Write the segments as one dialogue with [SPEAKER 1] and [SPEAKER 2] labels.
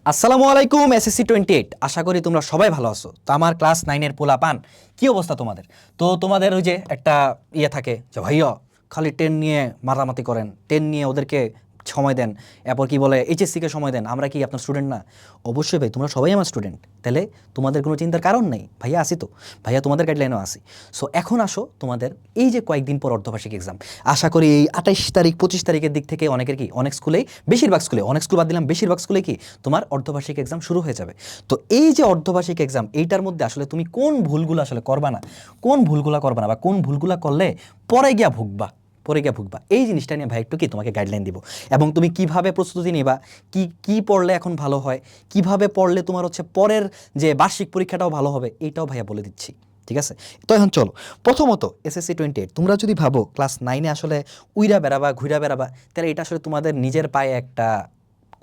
[SPEAKER 1] আসসালামু আলাইকুম এসএসসি 28। আশা করি তোমরা সবাই ভালো আছো। তো আমার ক্লাস 9 এর পোলা পান কি অবস্থা তোমাদের? তো তোমাদের ওই যে একটা থাকে যে ভাইয়া খালি 10 নিয়ে মারামাতি করেন, 10 নিয়ে ওদেরকে সময় দেন, এরপর কি বলে এইচএসসি কে সময় দেন। আমরা কি আপনার স্টুডেন্ট না? অবশ্যই ভাই, তোমরা সবাই আমার স্টুডেন্ট। তাহলে তোমাদের কোনো চিন্তার কারণ নেই, ভাইয়া আসি তো, ভাইয়া তোমাদের গাইডলাইনও আসি। সো এখন আসো, তোমাদের এই যে কয়েকদিন পর অর্ধবার্ষিক এক্সাম, আশা করি এই 28 তারিখ 25 তারিখের দিক থেকে অনেকের কি অনেক স্কুলেই, বেশিরভাগ স্কুলে, অনেক স্কুল বাদ দিলাম, বেশিরভাগ স্কুলে কি তোমার অর্ধবার্ষিক এক্সাম শুরু হয়ে যাবে। তো এই যে অর্ধবার্ষিক এক্সাম, এইটার মধ্যে আসলে তুমি কোন ভুলগুলো আসলে করবা না, কোন ভুলগুলো করবা না, বা কোন ভুলগুলো করলে পরে গিয়া ভুগবা, পরে গিয়া ভুগবা, এই জিনিসটা নিয়ে ভাই একটু কি তোমাকে গাইডলাইন দিব। এবং তুমি কিভাবে প্রস্তুতি নিবা, কি কি পড়লে এখন ভালো হয়, কিভাবে পড়লে তোমার হচ্ছে পরের যে বার্ষিক পরীক্ষাটাও ভালো হবে, এইটাও ভাইয়া বলে দিচ্ছি। ঠিক আছে? তো এখন চলো, প্রথমত এসএসসি 28 তোমরা যদি ভাবো ক্লাস 9-এ আসলে উইরা বেড়াবা ঘুরা বেড়াবা, তাহলে এটা আসলে তোমাদের নিজের পায়ে একটা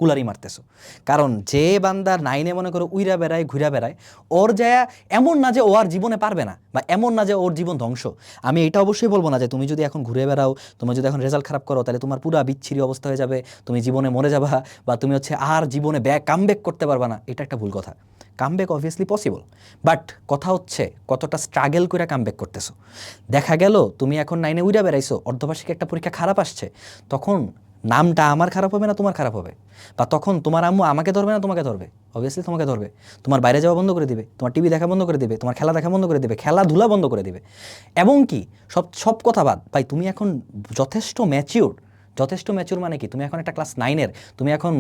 [SPEAKER 1] কুলারি মারতেছো। কারণ যে বান্দার 9-এ মনে করো উইরা বেড়ায় ঘুরা বেড়ায়, ওর যায় এমন না যে ও আর জীবনে পারবে না, বা এমন না যে ওর জীবন ধ্বংস। আমি এটা অবশ্যই বলবো না যে তুমি যদি এখন ঘুরে বেড়াও, তুমি যদি এখন রেজাল্ট খারাপ করো, তাহলে তোমার পুরো বিচ্ছিরি অবস্থা হয়ে যাবে, তুমি জীবনে মরে যাবা, বা তুমি হচ্ছে আর জীবনে কামব্যাক করতে পারবা না। এটা একটা ভুল কথা। কামব্যাক অবভিয়াসলি পসিবল, বাট কথা হচ্ছে কতটা স্ট্রাগল করে কামব্যাক করতেছো। দেখা গেল তুমি এখন 9-এ উইরা বেড়াইছো, অর্ধবার্ষিক একটা পরীক্ষা খারাপ আসছে, তখন নামটা আমার খারাপ হবে না তোমার খারাপ হবে? বা তখন তোমার আম্মু আমাকে ধরবে না তোমাকে ধরবে? অবভিয়াসলি তোমাকে ধরবে। তোমার বাইরে যাওয়া বন্ধ করে দিবে, তোমার টিভি দেখা বন্ধ করে দিবে, তোমার খেলা দেখা বন্ধ করে দিবে, খেলাধুলা বন্ধ করে দিবে। এবং কি সব সব কথা বাদ ভাই, তুমি এখন যথেষ্ট ম্যাচিউর। যথেষ্ট ম্যাচিউর মানে কি, তুমি এখন একটা ক্লাস 9-এর, তুমি এখন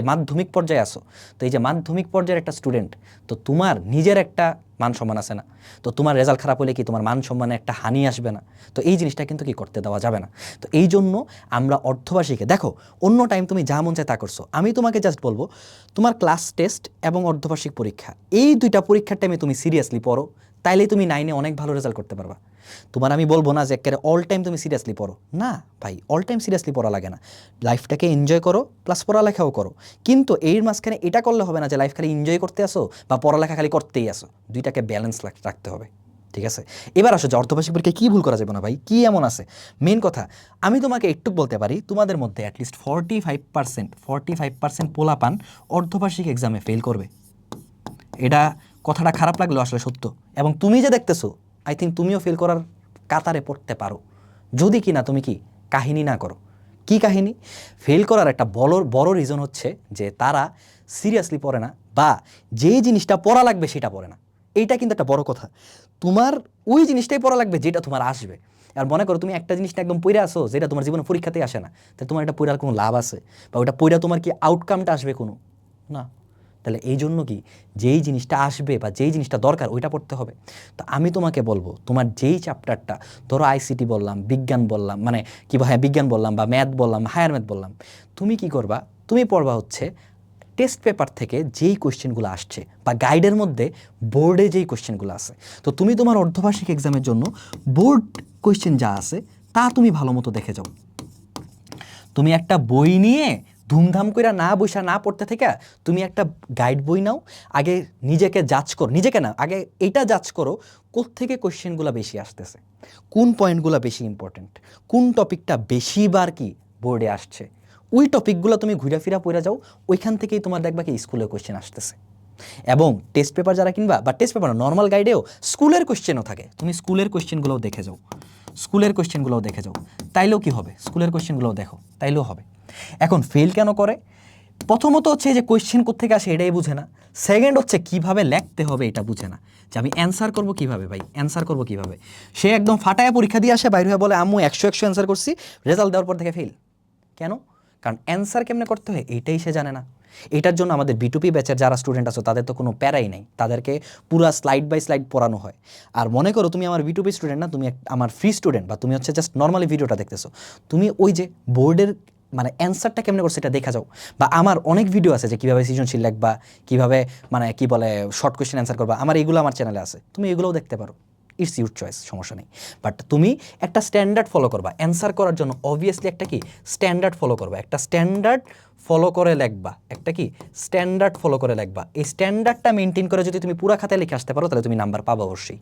[SPEAKER 1] মাধ্যমিক পর্যায়ে আসো। তো এই যে মাধ্যমিক পর্যায়ের একটা স্টুডেন্ট, তো তোমার নিজের একটা মান সম্মান আছে না? তো তোমার রেজাল্ট খারাপ হলে কি তোমার মান সম্মানে একটা হানি আসবে না? তো এই জিনিসটা কিন্তু কি করতে দেওয়া যাবে না। তো এই জন্য আমরা অর্ধবার্ষিকে দেখো, অন্য টাইম তুমি যা মন চায় তা করছো, আমি তোমাকে জাস্ট বলবো তোমার ক্লাস টেস্ট এবং অর্ধবার্ষিক পরীক্ষা, এই দুইটা পরীক্ষার টাইমে তুমি সিরিয়াসলি পড়ো, তাইলেই তুমি 9-এ অনেক ভালো রেজাল্ট করতে পারবা। তোমার আমি বলবো না যে একেবারে অল টাইম তুমি সিরিয়াসলি পড়ো, না ভাই, অল টাইম সিরিয়াসলি পড়া লাগে না। লাইফটাকে এনজয় করো, প্লাস পড়ালেখাও করো। কিন্তু এর মাঝখানে এটা করলে হবে না যে লাইফ খালি এনজয় করতে আসো বা পড়ালেখা খালি করতেই আসো। দুইটাকে ব্যালেন্স রাখতে হবে। ঠিক আছে? এবার আসো যে অর্ধবার্ষিক পরীক্ষায় কী ভুল করা যাবে না ভাই, কী এমন আছে? মেন কথা আমি তোমাকে একটু বলতে পারি, তোমাদের মধ্যে অ্যাটলিস্ট 45% পোলাপান অর্ধবার্ষিক এক্সামে ফেল করবে। এটা কথাটা খারাপ লাগলো, আসলে সত্য। এবং তুমি যে দেখতেছো, আই থিঙ্ক তুমিও ফেল করার কাতারে পড়তে পারো, যদি কি না তুমি কি কাহিনী না করো। কি কাহিনী? ফেল করার একটা বড় বড় রিজন হচ্ছে যে তারা সিরিয়াসলি পড়ে না, বা যেই জিনিসটা পড়া লাগবে সেটা পড়ে না। এইটা কিন্তু একটা বড় কথা। তোমার ওই জিনিসটাই পড়া লাগবে যেটা তোমার আসবে। আর মনে করো তুমি একটা জিনিসটা একদম পড়ে আসো যেটা তোমার জীবনে পরীক্ষাতেই আসে না, তাহলে তোমার এটা পড়ার কোনো লাভ আছে? বা ওটা পড়া তোমার কি আউটকামটা আসবে কোনো? না। তাহলে এই জন্য কি, যেই জিনিসটা আসবে বা যেই জিনিসটা দরকার ওইটা পড়তে হবে। তো আমি তোমাকে বলবো, তোমার যেই চ্যাপ্টারটা, ধরো আইসিটি বললাম, বিজ্ঞান বললাম, মানে কি হ্যাঁ বিজ্ঞান বললাম, বা ম্যাথ বললাম, হায়ার ম্যাথ বললাম, তুমি কি করবা? তুমি পড়বা হচ্ছে টেস্ট পেপার থেকে যেই কোয়েশ্চেনগুলো আসছে, বা গাইডের মধ্যে বোর্ডে যেই কোয়েশ্চেনগুলো আছে। তো তুমি তোমার অর্ধবার্ষিক এক্সামের জন্য বোর্ড কোয়েশ্চেন যা আছে তা তুমি ভালো মতো দেখে যাও। তুমি একটা বই নিয়ে ধুমধাম করে না বসা না পড়তে থেকে তুমি একটা গাইড বই নাও, আগে নিজেকে জাজ করো, নিজেকে না আগে এটা জাজ করো কোত্থেকে কোয়েশ্চেনগুলো বেশি আসতেছে, কোন পয়েন্টগুলো বেশি ইম্পর্টেন্ট, কোন টপিকটা বেশিবার কি বোর্ডে আসছে। ওই টপিকগুলো তুমি ঘুরে ফিরা পড়ে যাও, ওইখান থেকেই তোমার দেখবা কি স্কুলের কোয়েশ্চেন আসতেছে। এবং টেস্ট পেপার যারা কিনবা, বা টেস্ট পেপার নর্মাল গাইডেও স্কুলের কোয়েশ্চেনও থাকে, তুমি স্কুলের কোয়েশ্চেনগুলোও দেখে যাও, স্কুলের কোয়েশ্চেনগুলোও দেখে যাও, তাইলেও কি হবে, স্কুলের কোয়েশ্চেনগুলোও দেখো, তাইলেও হবে। এখন ফেল কেন করে? প্রথমত হচ্ছে যে কোয়েশ্চেন কোত্থেকে আসে এটাই বুঝে না। সেকেন্ড হচ্ছে কিভাবে লিখতে হবে এটা বুঝে না, যে আমি অ্যান্সার করবো কীভাবে, ভাই অ্যান্সার করবো কীভাবে। সে একদম ফাটায় পরীক্ষা দিয়ে আসে, বাইরে হয়ে বলে আম্মু 100 অ্যান্সার করছি, রেজাল্ট দেওয়ার পর থেকে ফেল। কেন? কারণ অ্যান্সার কেমনে করতে হয় এইটাই সে জানে না। এটার জন্য আমাদের বিটুপি ব্যাচের যারা স্টুডেন্ট আছো তাদের তো কোনো প্যারাই নেই, তাদেরকে পুরো স্লাইড বাই স্লাইড পড়ানো হয়। আর মনে করো তুমি আমার বিটুপি স্টুডেন্ট না, তুমি আমার ফ্রি স্টুডেন্ট, বা তুমি হচ্ছে জাস্ট নর্মালি ভিডিওটা দেখতেছো, তুমি ওই যে বোর্ডের মানে অ্যান্সারটা কেমনে করছে এটা দেখা যাও। বা আমার অনেক ভিডিও আছে যে কীভাবে সৃজনশীল লিখবা, কীভাবে মানে কি বলে শর্ট কোয়েশ্চেন অ্যান্সার করবা, আমার এগুলো আমার চ্যানেলে আছে, তুমি এগুলোও দেখতে পারো। ইটস ইউর চয়েস, সমস্যা নেই। বাট তুমি একটা স্ট্যান্ডার্ড ফলো করবা অ্যান্সার করার জন্য, অবভিয়াসলি একটা কি স্ট্যান্ডার্ড ফলো করবা, একটা স্ট্যান্ডার্ড ফলো করে লিখবা, একটা কি স্ট্যান্ডার্ড ফলো করে লিখবা। এই স্ট্যান্ডার্ডটা মেনটেন করে যদি তুমি পুরা খাতায় লিখে আসতে পারো, তাহলে তুমি নাম্বার পাবা অবশ্যই।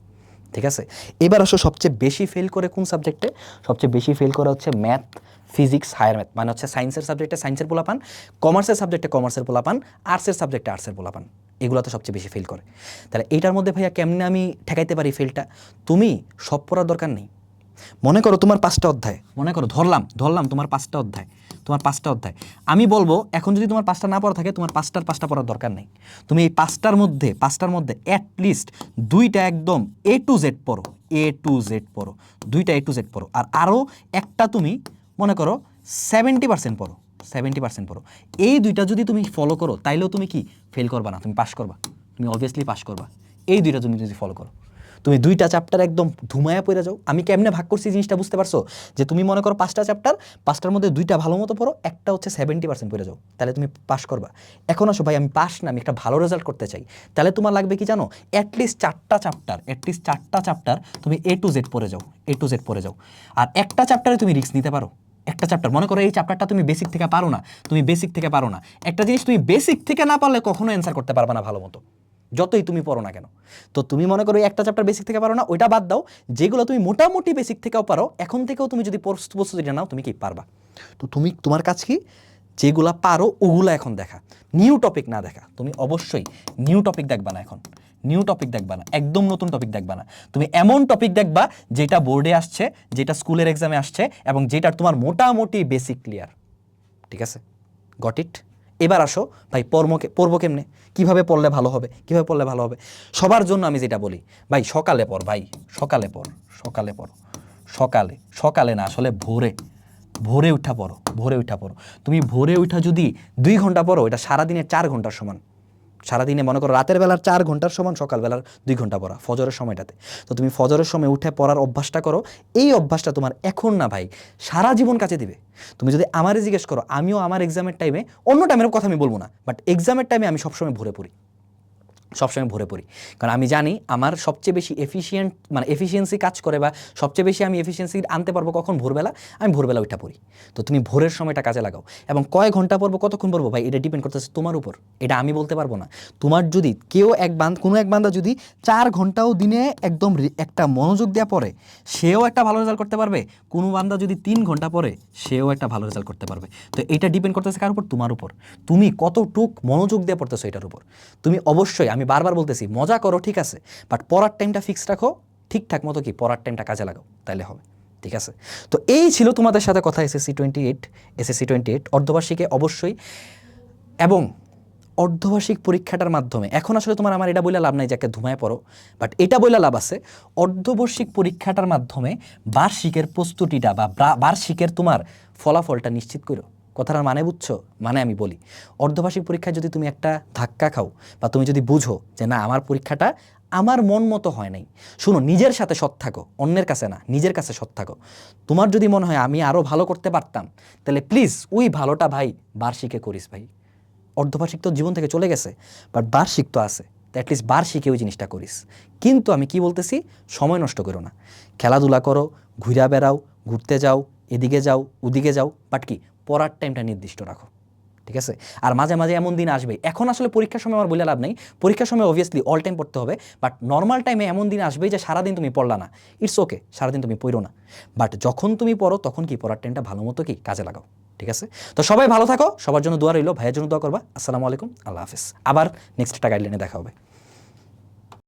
[SPEAKER 1] ঠিক আছে? এবার আসো সবচেয়ে বেশি ফেল করে কোন সাবজেক্টে? সবচেয়ে বেশি ফেল করে হচ্ছে ম্যাথ, ফিজিক্স, হায়ার ম্যাথ, মানে হচ্ছে সায়েন্সের সাবজেক্টে সায়েন্সের পোলাপান, কমার্সের সাবজেক্টে কমার্সের পোলাপান, আর্টসের সাবজেক্টে আর্টসের পোলাপান, এগুলো তো সবচেয়ে বেশি ফেল করে। তাহলে এইটার মধ্যে ভাইয়া কেমনে আমি ঠেকাইতে পারি ফেলটা? তুমি সব পড়ার দরকার নেই। মনে করো তোমার 5টা অধ্যায়, মনে করো ধরলাম তোমার 5টা অধ্যায়, আমি বলবো এখন যদি তোমার 5টা না পড়া থাকে, তোমার 5টার পড়ার দরকার নেই। তুমি এই 5টার মধ্যে অ্যাটলিস্ট 2টা একদম A to Z পড়ো, পড়ো, 2টা A to Z পড়ো, আর আরও একটা তুমি মনে করো 70% পড়ো, 70% পড়ো। এই 2টা যদি তুমি ফলো করো তাইলেও তুমি কি ফেল করবা না, তুমি পাস করবা, তুমি অবভিয়াসলি পাস করবা। এই 2টা তুমি যদি ফলো করো, তুমি 2টা চ্যাপ্টার একদম ধুমায়া পড়ে যাও। আমি কেমনে ভাগ করছি জিনিসটা বুঝতে পারছো? যে তুমি মনে করো 5টা চ্যাপ্টার, 5টার মধ্যে 2টা ভালো মতো পড়ো, একটা হচ্ছে 70% পড়ে যাও, তাহলে তুমি পাস করবা। এখন আসো ভাই আমি পাস না, আমি একটা ভালো রেজাল্ট করতে চাই, তাহলে তোমার লাগবে কি জানো? অ্যাটলিস্ট 4টা চ্যাপ্টার তুমি A to Z পড়ে যাও, আর একটা চ্যাপ্টারে তুমি রিস্ক নিতে পারো। একটা চ্যাপ্টার মনে করো এই চ্যাপ্টারটা তুমি বেসিক থেকে পারো না, একটা জিনিস তুমি বেসিক থেকে না পারলে কখনো অ্যান্সার করতে পারবে না ভালো মতো, যতই তুমি পড়ো না কেন। তো তুমি মনে করো একটা চ্যাপ্টার বেসিক থেকে পারো না, ওইটা বাদ দাও, যেগুলো তুমি মোটামুটি বেসিক থেকেও পারো, এখন থেকেও তুমি যদি প্রস্তুতিটা নাও, তুমি কি পারবা। তো তোমার কাছে কি যেগুলা পারো ওগুলো এখন দেখা, নিউ টপিক না দেখা। তুমি অবশ্যই নিউ টপিক দেখবা না, এখন নিউ টপিক দেখবা না, একদম নতুন টপিক দেখবা না। তুমি এমন টপিক দেখবা যেটা বোর্ডে আসছে, যেটা স্কুলের এক্সামে আসছে, এবং যেটা তোমার মোটামুটি বেসিক ক্লিয়ার। ঠিক আছে, গট ইট? এবার আসো ভাই পড়বো কেমনে, কীভাবে পড়লে ভালো হবে, সবার জন্য আমি যেটা বলি, ভাই সকালে পড়, সকালে না, আসলে ভোরে উঠা পড়ো। তুমি ভোরে উঠা যদি 2 ঘন্টা পড়ো, এটা সারাদিনে 4 ঘন্টার সমান। সারাদিনে মনে করো রাতের বেলার 4 ঘন্টার সমান সকালবেলার 2 ঘন্টা পড়া ফজরের সময়টাতে। তো তুমি ফজরের সময় উঠে পড়ার অভ্যাসটা করো। এই অভ্যাসটা তোমার এখন না ভাই, সারা জীবন কাজে দিবে। তুমি যদি আমারে জিজ্ঞেস করো, আমিও আমার এক্সামের টাইমে, অন্য টাইমের কথা আমি বলবো না, বাট এক্সামের টাইমে আমি সবসময় ভোরে পড়ি, কারণ আমি জানি আমার সবচেয়ে বেশি এফিসিয়েন্সি কাজ করে, বা সবচেয়ে বেশি আমি এফিসিয়েন্সি আনতে পারবো কখন, ভোরবেলা। আমি ভোরবেলা ওইটা পড়ি। তো তুমি ভোরের সময়টা কাজে লাগাও, এবং কয় ঘন্টা পড়বো, কতক্ষণ পড়বো ভাই, এটা ডিপেন্ড করতেছে তোমার উপর, এটা আমি বলতে পারবো না। তোমার যদি কোনো এক বান্দা যদি 4 ঘন্টাও দিনে একদম একটা মনোযোগ দেওয়া পড়ে, সেও একটা ভালো রেজাল্ট করতে পারবে। কোনো বান্দা যদি 3 ঘন্টা পড়ে, সেও একটা ভালো রেজাল্ট করতে পারবে। তো এটা ডিপেন্ড করতেছে কার উপর? তোমার উপর। তুমি কতটুক মনোযোগ দিয়ে পড়তেছো এটার উপর। তুমি অবশ্যই, আমি বারবার বলতেছি, মজা করো ঠিক আছে, বাট পড়ার টাইমটা ফিক্স রাখো, ঠিকঠাক মতো কি পড়ার টাইমটা কাজে লাগাও, তাইলে হবে। ঠিক আছে, তো এই ছিল তোমাদের সাথে কথা এসএসসি 28 অর্ধবার্ষিকে অবশ্যই। এবং অর্ধবার্ষিক পরীক্ষাটার মাধ্যমে এখন আসলে তোমার আমার এটা বলে লাভ নাই যে একটা ধুমায় পড়ো, বাট এটা বলে লাভ আছে, অর্ধবার্ষিক পরীক্ষাটার মাধ্যমে বার্ষিকের প্রস্তুতিটা বা বার্ষিকের তোমার ফলাফলটা নিশ্চিত করো। কথাটার মানে বুঝছো? মানে আমি বলি, অর্ধবার্ষিক পরীক্ষায় যদি তুমি একটা ধাক্কা খাও, বা তুমি যদি বুঝো যে না আমার পরীক্ষাটা আমার মন মতো হয় নাই, শুনো, নিজের সাথে সৎ থাকো, অন্যের কাছে না, নিজের কাছে সৎ থাকো। তোমার যদি মনে হয় আমি আরও ভালো করতে পারতাম, তাহলে প্লিজ ওই ভালোটা ভাই বার্ষিকে করিস ভাই। অর্ধবার্ষিক তো জীবন থেকে চলে গেছে, বাট বার্ষিক তো আছে, তো অ্যাটলিস্ট বার্ষিকে ওই জিনিসটা করিস। কিন্তু আমি কি বলতেছি, সময় নষ্ট করো না, খেলাধুলা করো, ঘুরা বেড়াও, ঘুরতে যাও, এদিকে যাও ওদিকে যাও, বাট কি পড়ার টাইমটা নির্দিষ্ট রাখো। ঠিক আছে, আর মাঝে মাঝে এমন দিন আসবে, এখন আসলে পরীক্ষার সময় আমার বলে লাভ নেই, পরীক্ষার সময় অবভিয়াসলি অল টাইম পড়তে হবে, বাট নর্মাল টাইমে এমন দিন আসবে যে সারাদিন তুমি পড়লা না, ইটস ওকে, সারাদিন তুমি পড়ো না, বাট যখন তুমি পড়ো তখন কি পড়ার টাইমটা ভালো মতো কি কাজে লাগাও। ঠিক আছে, তো সবাই ভালো থাকো, সবার জন্য দোয়া রইলো, ভাইয়ের জন্য দোয়া করবা। আসসালামু আলাইকুম, আল্লাহ হাফেজ। আবার নেক্সট একটা গাইডলাইনে দেখা হবে।